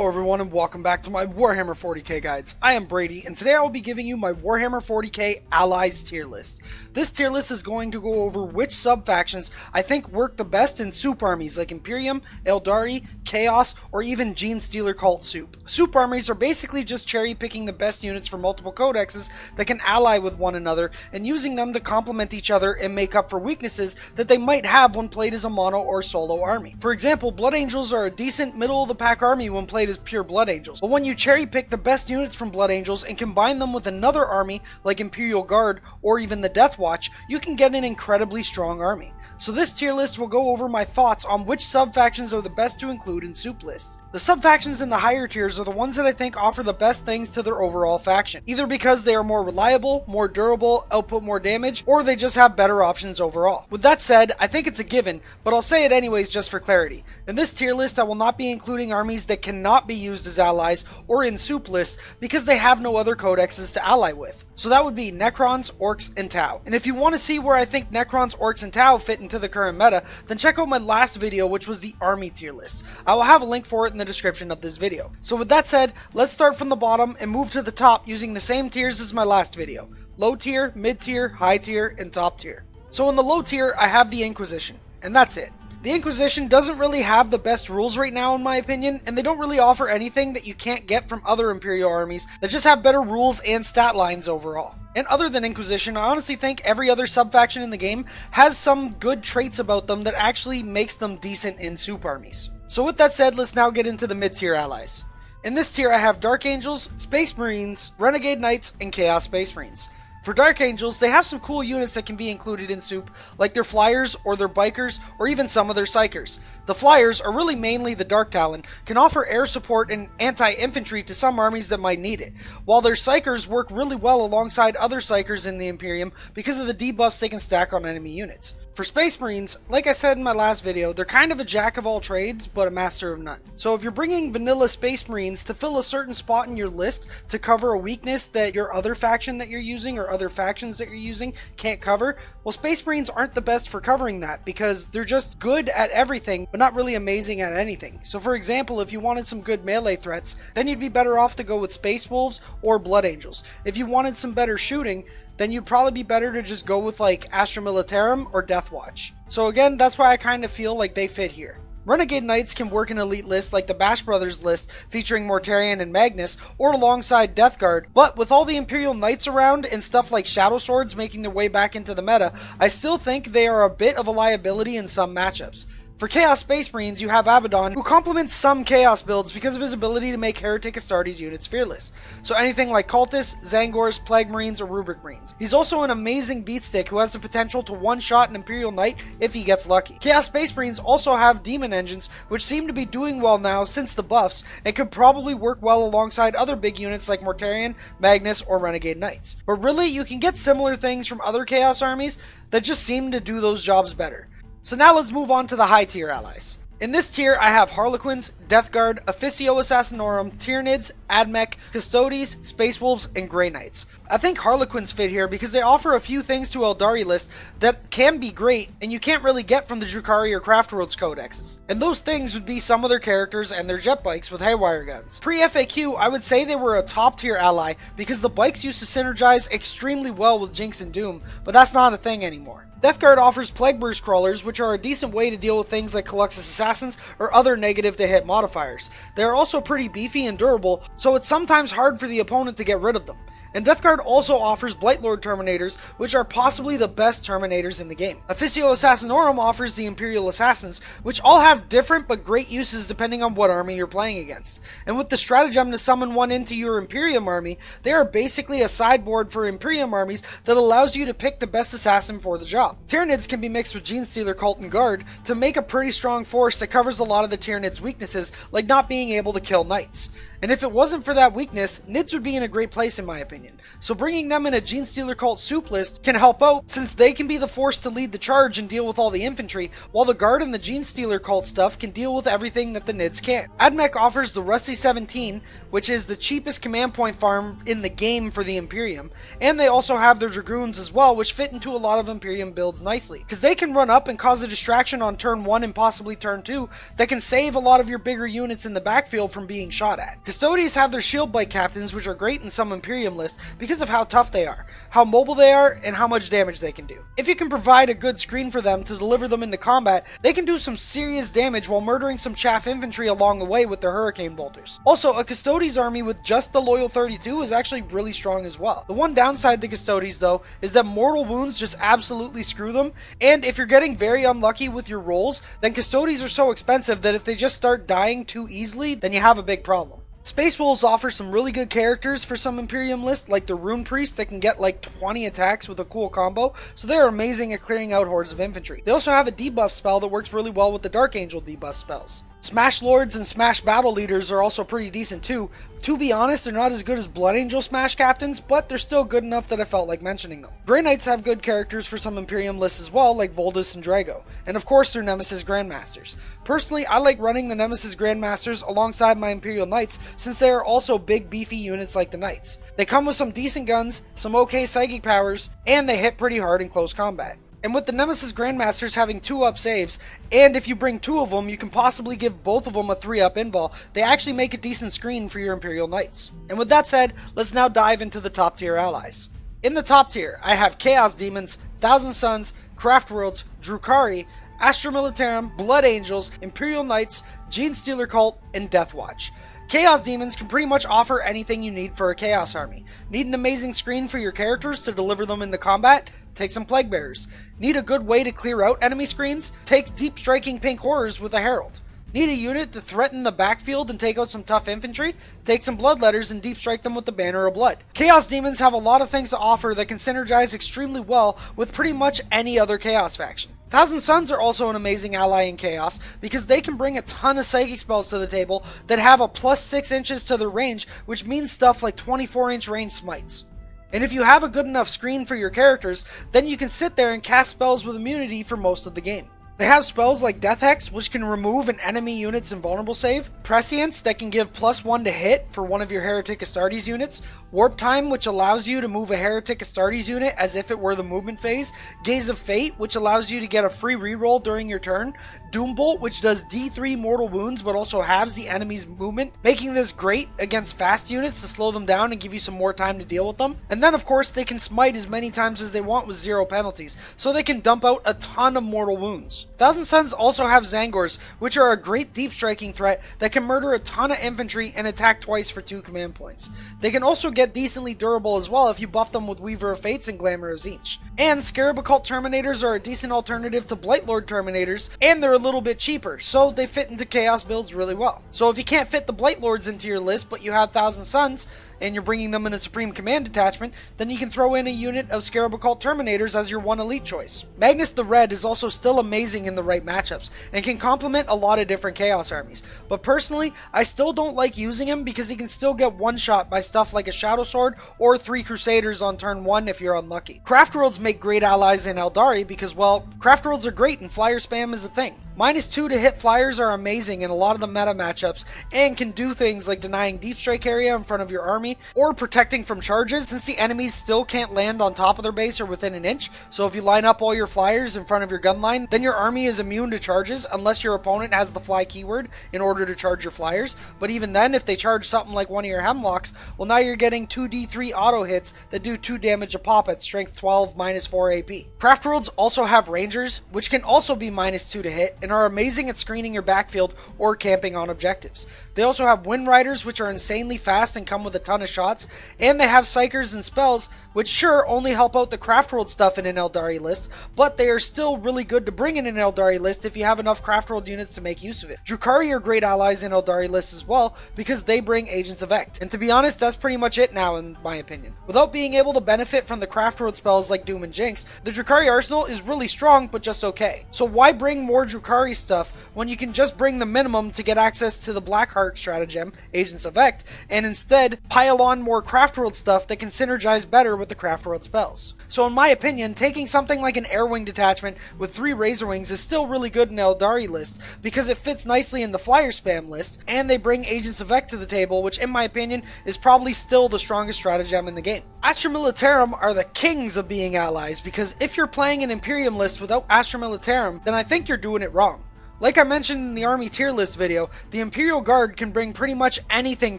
Hello everyone and welcome back to my Warhammer 40k guides. I am Brady and today I will be giving you my Warhammer 40k Allies tier list. This tier list is going to go over which sub-factions I think work the best in soup armies like Imperium, Eldari, Chaos, or even Genestealer Cult soup. Soup armies are basically just cherry picking the best units from multiple codexes that can ally with one another and using them to complement each other and make up for weaknesses that they might have when played as a mono or solo army. For example, Blood Angels are a decent middle of the pack army when played as pure Blood Angels, but when you cherry pick the best units from Blood Angels and combine them with another army like Imperial Guard or even the Death Watch, you can get an incredibly strong army. So this tier list will go over my thoughts on which sub-factions are the best to include in soup lists. The sub-factions in the higher tiers are the ones that I think offer the best things to their overall faction, either because they are more reliable, more durable, output more damage, or they just have better options overall. With that said, I think it's a given, but I'll say it anyways just for clarity. In this tier list, I will not be including armies that cannot be used as allies or in soup lists because they have no other codexes to ally with. So that would be Necrons, Orcs, and Tau. And if you want to see where I think Necrons, Orcs, and Tau fit into the current meta, then check out my last video, which was the army tier list. I will have a link for it in the description of this video. So with that said, let's start from the bottom and move to the top using the same tiers as my last video. Low tier, mid tier, high tier, and top tier. So in the low tier, I have the Inquisition, and that's it. The Inquisition doesn't really have the best rules right now in my opinion, and they don't really offer anything that you can't get from other Imperial armies that just have better rules and stat lines overall. And other than Inquisition, I honestly think every other sub-faction in the game has some good traits about them that actually makes them decent in soup armies. So with that said, let's now get into the mid-tier allies. In this tier I have Dark Angels, Space Marines, Renegade Knights, and Chaos Space Marines. For Dark Angels, they have some cool units that can be included in soup, like their Flyers or their Bikers, or even some of their Psychers. The Flyers, are really mainly the Dark Talon, can offer air support and anti-infantry to some armies that might need it, while their Psychers work really well alongside other Psychers in the Imperium because of the debuffs they can stack on enemy units. For Space Marines, like I said in my last video, they're kind of a jack of all trades, but a master of none. So if you're bringing vanilla Space Marines to fill a certain spot in your list to cover a weakness that your other faction that you're using or other factions that you're using can't cover, well, Space Marines aren't the best for covering that because they're just good at everything, but not really amazing at anything. So for example, if you wanted some good melee threats, then you'd be better off to go with Space Wolves or Blood Angels. If you wanted some better shooting, then you'd probably be better to just go with like Astra Militarum or Death Watch. So again, that's why I kind of feel like they fit here. Renegade Knights can work in elite lists like the Bash Brothers list featuring Mortarion and Magnus, or alongside Death Guard, but with all the Imperial Knights around and stuff like Shadow Swords making their way back into the meta, I still think they are a bit of a liability in some matchups. For Chaos Space Marines, you have Abaddon, who complements some Chaos builds because of his ability to make Heretic Astartes units fearless. So anything like Cultists, Zangors, Plague Marines, or Rubric Marines. He's also an amazing beatstick who has the potential to one-shot an Imperial Knight if he gets lucky. Chaos Space Marines also have Demon Engines, which seem to be doing well now since the buffs, and could probably work well alongside other big units like Mortarion, Magnus, or Renegade Knights. But really, you can get similar things from other Chaos armies that just seem to do those jobs better. So now let's move on to the high tier allies. In this tier, I have Harlequins, Death Guard, Officio Assassinorum, Tyranids, Admech, Custodes, Space Wolves, and Grey Knights. I think Harlequins fit here because they offer a few things to Eldari lists that can be great and you can't really get from the Drukhari or Craftworlds codexes. And those things would be some of their characters and their jet bikes with haywire guns. Pre-FAQ, I would say they were a top tier ally because the bikes used to synergize extremely well with Jinx and Doom, but that's not a thing anymore. Death Guard offers Plague Burst Crawlers, which are a decent way to deal with things like Colluxus Assassins or other negative to hit modifiers. They are also pretty beefy and durable, so it's sometimes hard for the opponent to get rid of them. And Death Guard also offers Blightlord Terminators, which are possibly the best Terminators in the game. Officio Assassinorum offers the Imperial Assassins, which all have different but great uses depending on what army you're playing against. And with the stratagem to summon one into your Imperium army, they are basically a sideboard for Imperium armies that allows you to pick the best assassin for the job. Tyranids can be mixed with Genestealer Cult and Guard to make a pretty strong force that covers a lot of the Tyranids' weaknesses, like not being able to kill knights. And if it wasn't for that weakness, Nids would be in a great place in my opinion. opinion. So bringing them in a Genestealer Cult soup list can help out, since they can be the force to lead the charge and deal with all the infantry, while the guard and the Genestealer Cult stuff can deal with everything that the Nids can't. AdMech offers the Rusty 17, which is the cheapest command point farm in the game for the Imperium, and they also have their Dragoons as well, which fit into a lot of Imperium builds nicely, because they can run up and cause a distraction on turn 1 and possibly turn 2 that can save a lot of your bigger units in the backfield from being shot at. Custodians have their Shield Bite Captains, which are great in some Imperium lists because of how tough they are, how mobile they are, and how much damage they can do. If you can provide a good screen for them to deliver them into combat, they can do some serious damage while murdering some chaff infantry along the way with their Hurricane Bolters. Also, a Custodes army with just the Loyal 32 is actually really strong as well. The one downside to Custodes though is that mortal wounds just absolutely screw them, and if you're getting very unlucky with your rolls, then Custodes are so expensive that if they just start dying too easily, then you have a big problem. Space Wolves offer some really good characters for some Imperium lists, like the Rune Priest that can get like 20 attacks with a cool combo, so they're amazing at clearing out hordes of infantry. They also have a debuff spell that works really well with the Dark Angel debuff spells. Smash Lords and Smash Battle Leaders are also pretty decent too. To be honest, they're not as good as Blood Angel Smash Captains, but they're still good enough that I felt like mentioning them. Grey Knights have good characters for some Imperium lists as well, like Voldus and Drago, and of course their Nemesis Grandmasters. Personally, I like running the Nemesis Grandmasters alongside my Imperial Knights, since they are also big beefy units like the Knights. They come with some decent guns, some okay psychic powers, and they hit pretty hard in close combat. And with the Nemesis Grandmasters having 2-up saves, and if you bring 2 of them, you can possibly give both of them a 3-up invul, they actually make a decent screen for your Imperial Knights. And with that said, let's now dive into the top tier allies. In the top tier, I have Chaos Demons, Thousand Suns, Craft Worlds, Drukhari, Astra Militarum, Blood Angels, Imperial Knights, Genestealer Cult, and Deathwatch. Chaos Demons can pretty much offer anything you need for a Chaos army. Need an amazing screen for your characters to deliver them into combat? Take some Plague Bearers. Need a good way to clear out enemy screens? Take Deep Striking Pink Horrors with a Herald. Need a unit to threaten the backfield and take out some tough infantry? Take some Bloodletters and deep strike them with the Banner of Blood. Chaos Demons have a lot of things to offer that can synergize extremely well with pretty much any other Chaos faction. Thousand Suns are also an amazing ally in Chaos because they can bring a ton of psychic spells to the table that have a plus 6 inches to their range, which means stuff like 24-inch range smites. And if you have a good enough screen for your characters, then you can sit there and cast spells with immunity for most of the game. They have spells like Death Hex, which can remove an enemy unit's invulnerable save, Prescience that can give +1 to hit for one of your Heretic Astartes units, Warp Time, which allows you to move a Heretic Astartes unit as if it were the movement phase, Gaze of Fate, which allows you to get a free reroll during your turn, Doombolt, which does D3 mortal wounds but also halves the enemy's movement, making this great against fast units to slow them down and give you some more time to deal with them. And then of course they can smite as many times as they want with 0 penalties, so they can dump out a ton of mortal wounds. Thousand Suns also have Zangors, which are a great deep striking threat that can murder a ton of infantry and attack twice for 2 command points. They can also get decently durable as well if you buff them with Weaver of Fates and Glamour of Tzeentch. And Scarab Occult Terminators are a decent alternative to Blightlord Terminators, and they're a little bit cheaper, so they fit into Chaos builds really well. So if you can't fit the Blightlords into your list, but you have Thousand Suns, and you're bringing them in a Supreme Command detachment, then you can throw in a unit of Scarab Occult Terminators as your one elite choice. Magnus the Red is also still amazing in the right matchups, and can complement a lot of different Chaos armies, but personally, I still don't like using him because he can still get one-shot by stuff like a Shadow Sword or 3 Crusaders on turn 1 if you're unlucky. Craft Worlds make great allies in Eldari because, well, Craft Worlds are great and flyer spam is a thing. -2 to hit flyers are amazing in a lot of the meta matchups and can do things like denying deep strike area in front of your army or protecting from charges since the enemies still can't land on top of their base or within an inch. So if you line up all your flyers in front of your gun line, then your army is immune to charges unless your opponent has the fly keyword in order to charge your flyers. But even then, if they charge something like one of your Hemlocks, well, now you're getting 2d3 auto hits that do 2 damage a pop at strength 12 -4 AP. Craft Worlds also have Rangers, which can also be -2 to hit and are amazing at screening your backfield or camping on objectives. They also have Wind Riders, which are insanely fast and come with a ton of shots, and they have Psychers and Spells, which sure only help out the Craft World stuff in an Eldari list, but they are still really good to bring in an Eldari list if you have enough Craft World units to make use of it. Drukhari are great allies in Eldari lists as well, because they bring Agents of Ect, and to be honest, that's pretty much it now in my opinion. Without being able to benefit from the Craft World spells like Doom and Jinx, the Drukhari arsenal is really strong, but just okay. So why bring more Drukhari Drukhari stuff when you can just bring the minimum to get access to the Blackheart stratagem, Agents of Ect, and instead pile on more Craftworld stuff that can synergize better with the Craftworld spells. So in my opinion, taking something like an Airwing detachment with 3 Razor Wings is still really good in Eldari lists because it fits nicely in the flyer spam list, and they bring Agents of Ect to the table, which in my opinion is probably still the strongest stratagem in the game. Astra Militarum are the kings of being allies, because if you're playing an Imperium list without Astra Militarum, then I think you're doing it wrong. Like I mentioned in the Army tier list video, the Imperial Guard can bring pretty much anything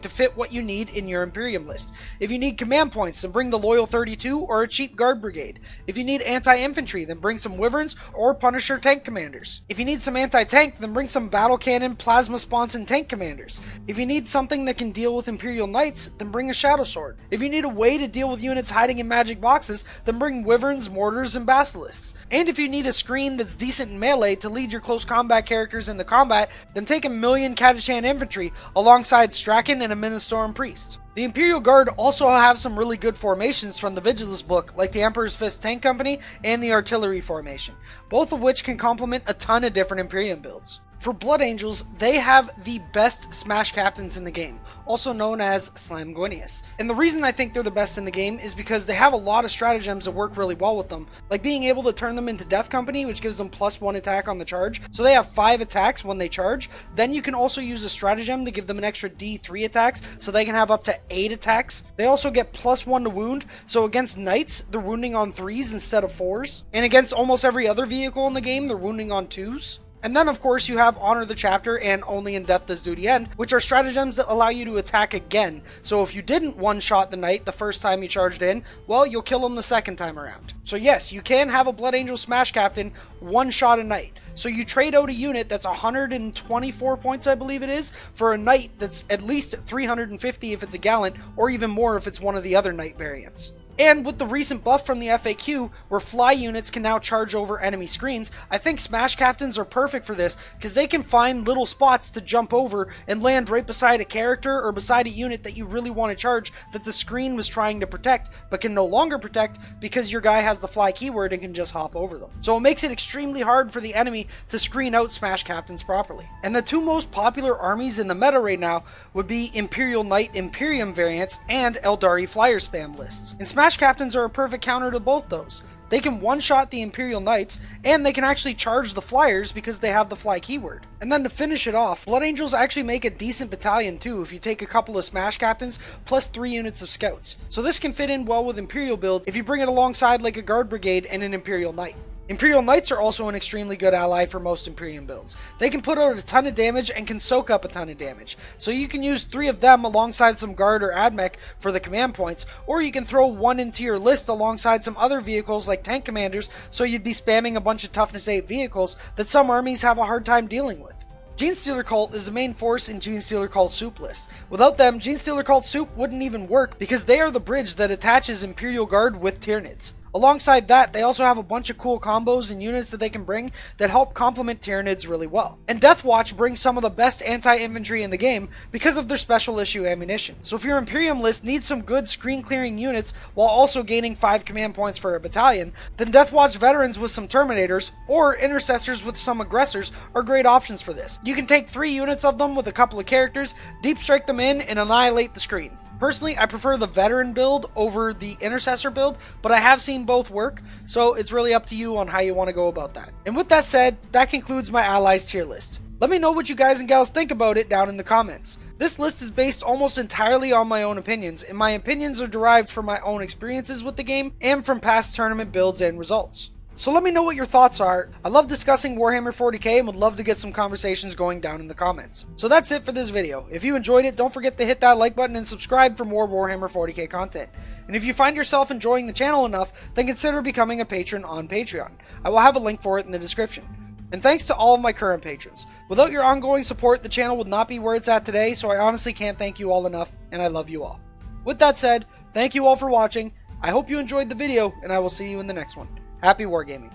to fit what you need in your Imperium list. If you need command points, then bring the Loyal 32 or a cheap Guard Brigade. If you need anti-infantry, then bring some Wyverns or Punisher tank commanders. If you need some anti-tank, then bring some Battle Cannon, Plasma Sponson tank commanders. If you need something that can deal with Imperial Knights, then bring a Shadow Sword. If you need a way to deal with units hiding in magic boxes, then bring Wyverns, Mortars, and Basilisks. And if you need a screen that's decent in melee to lead your close combat characters in the combat, then take a million Catachan infantry alongside Strachan and a Ministorum Priest. The Imperial Guard also have some really good formations from the Vigilus book, like the Emperor's Fist Tank Company and the Artillery formation, both of which can complement a ton of different Imperium builds. For Blood Angels, they have the best Smash Captains in the game, also known as Slamguinius. And the reason I think they're the best in the game is because they have a lot of stratagems that work really well with them, like being able to turn them into Death Company, which gives them +1 attack on the charge, so they have 5 attacks when they charge. Then you can also use a stratagem to give them an extra D3 attacks, so they can have up to 8 attacks. They also get +1 to wound, so against Knights, they're wounding on 3s instead of 4s, and against almost every other vehicle in the game, they're wounding on 2s. And then of course you have Honor the Chapter and Only in Death Does Duty End, which are stratagems that allow you to attack again. So if you didn't one-shot the knight the first time you charged in, well, you'll kill him the second time around. So yes, you can have a Blood Angel Smash Captain one-shot a knight. So you trade out a unit that's 124 points, I believe it is, for a knight that's at least 350 if it's a Gallant, or even more if it's one of the other knight variants. And with the recent buff from the FAQ, where fly units can now charge over enemy screens, I think Smash Captains are perfect for this, because they can find little spots to jump over and land right beside a character or beside a unit that you really want to charge that the screen was trying to protect, but can no longer protect because your guy has the fly keyword and can just hop over them. So it makes it extremely hard for the enemy to screen out Smash Captains properly. And the 2 most popular armies in the meta right now would be Imperial Knight Imperium variants and Eldari Flyer Spam lists. And Smash Captains are a perfect counter to both those. They can one-shot the Imperial Knights, and they can actually charge the Flyers because they have the fly keyword. And then to finish it off, Blood Angels actually make a decent battalion too if you take a couple of Smash Captains plus 3 units of Scouts. So this can fit in well with Imperial builds if you bring it alongside like a Guard Brigade and an Imperial Knight. Imperial Knights are also an extremely good ally for most Imperium builds. They can put out a ton of damage and can soak up a ton of damage. So you can use 3 of them alongside some Guard or Admech for the command points, or you can throw 1 into your list alongside some other vehicles like tank commanders, so you'd be spamming a bunch of toughness 8 vehicles that some armies have a hard time dealing with. Genestealer Cult is the main force in Genestealer Cult Soup lists. Without them, Genestealer Cult Soup wouldn't even work because they are the bridge that attaches Imperial Guard with Tyranids. Alongside that, they also have a bunch of cool combos and units that they can bring that help complement Tyranids really well. And Deathwatch brings some of the best anti-infantry in the game because of their special issue ammunition. So if your Imperium list needs some good screen clearing units while also gaining 5 command points for a battalion, then Deathwatch Veterans with some Terminators or Intercessors with some Aggressors are great options for this. You can take 3 units of them with a couple of characters, deep strike them in, and annihilate the screen. Personally, I prefer the Veteran build over the Intercessor build, but I have seen both work, so it's really up to you on how you want to go about that. And with that said, that concludes my Allies tier list. Let me know what you guys and gals think about it down in the comments. This list is based almost entirely on my own opinions, and my opinions are derived from my own experiences with the game and from past tournament builds and results. So let me know what your thoughts are. I love discussing Warhammer 40k and would love to get some conversations going down in the comments. So that's it for this video. If you enjoyed it, don't forget to hit that like button and subscribe for more Warhammer 40k content. And if you find yourself enjoying the channel enough, then consider becoming a patron on Patreon. I will have a link for it in the description. And thanks to all of my current patrons. Without your ongoing support, the channel would not be where it's at today, so I honestly can't thank you all enough, and I love you all. With that said, thank you all for watching. I hope you enjoyed the video, and I will see you in the next one. Happy wargaming.